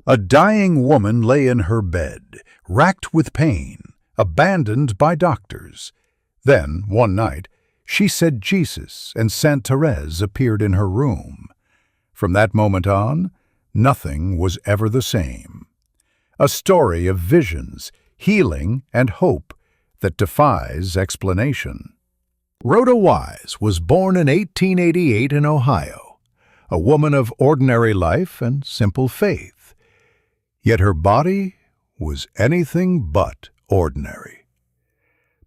A dying woman lay in her bed, racked with pain, abandoned by doctors. Then, one night, she said Jesus and Saint Thérèse appeared in her room. From that moment on, nothing was ever the same. A story of visions, healing, and hope that defies explanation. Rhoda Wise was born in 1888 in Ohio, a woman of ordinary life and simple faith. Yet her body was anything but ordinary.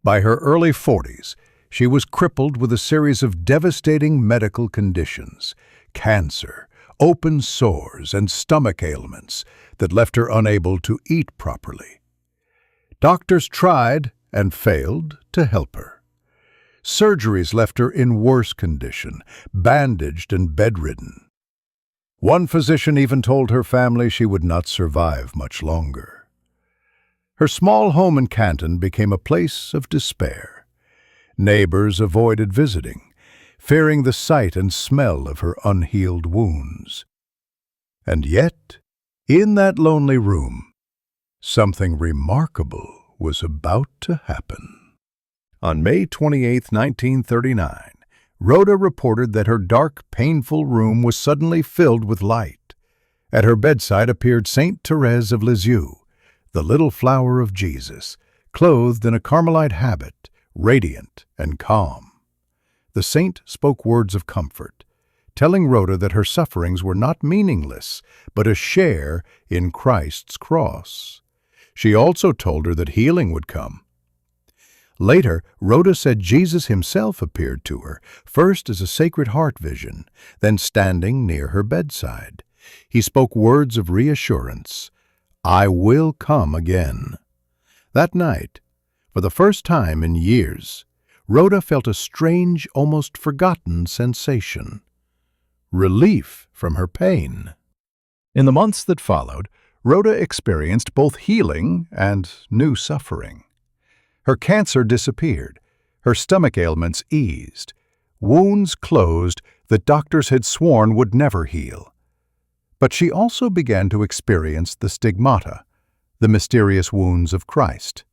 By her early 40s, she was crippled with a series of devastating medical conditions, cancer, open sores, and stomach ailments that left her unable to eat properly. Doctors tried and failed to help her. Surgeries left her in worse condition, bandaged and bedridden. One physician even told her family she would not survive much longer. Her small home in Canton became a place of despair. Neighbors avoided visiting, fearing the sight and smell of her unhealed wounds. And yet, in that lonely room, something remarkable was about to happen. On May 28, 1939, Rhoda reported that her dark, painful room was suddenly filled with light. At her bedside appeared Saint Thérèse of Lisieux, the little flower of Jesus, clothed in a Carmelite habit, radiant and calm. The saint spoke words of comfort, telling Rhoda that her sufferings were not meaningless, but a share in Christ's cross. She also told her that healing would come. Later, Rhoda said Jesus himself appeared to her, first as a Sacred Heart vision, then standing near her bedside. He spoke words of reassurance, "I will come again." That night, for the first time in years, Rhoda felt a strange, almost forgotten sensation. Relief from her pain. In the months that followed, Rhoda experienced both healing and new suffering. Her cancer disappeared, her stomach ailments eased, wounds closed that doctors had sworn would never heal. But she also began to experience the stigmata, the mysterious wounds of Christ.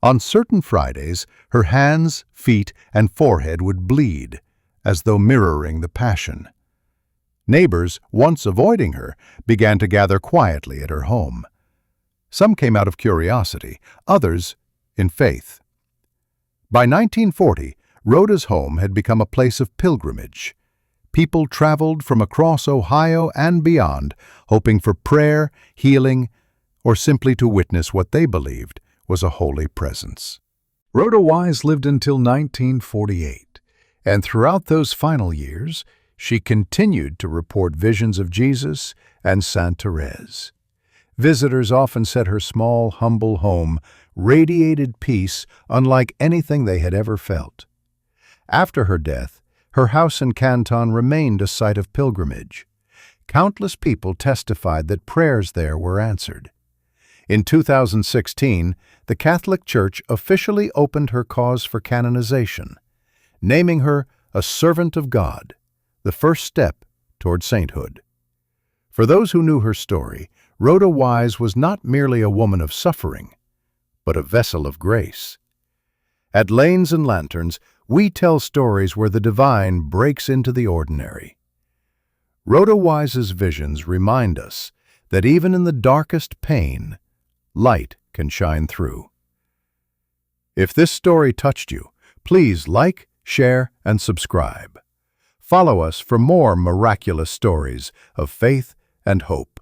On certain Fridays, her hands, feet, and forehead would bleed, as though mirroring the Passion. Neighbors, once avoiding her, began to gather quietly at her home. Some came out of curiosity, others in faith. By 1940, Rhoda's home had become a place of pilgrimage. People traveled from across Ohio and beyond, hoping for prayer, healing, or simply to witness what they believed was a holy presence. Rhoda Wise lived until 1948, and throughout those final years, she continued to report visions of Jesus and Saint Thérèse. Visitors often said her small, humble home radiated peace unlike anything they had ever felt. After her death, her house in Canton remained a site of pilgrimage. Countless people testified that prayers there were answered. In 2016, the Catholic Church officially opened her cause for canonization, naming her a servant of God, the first step toward sainthood. For those who knew her story, Rhoda Wise was not merely a woman of suffering, but a vessel of grace. At Lanes and Lanterns, we tell stories where the divine breaks into the ordinary. Rhoda Wise's visions remind us that even in the darkest pain, light can shine through. If this story touched you, please like, share, and subscribe. Follow us for more miraculous stories of faith and hope.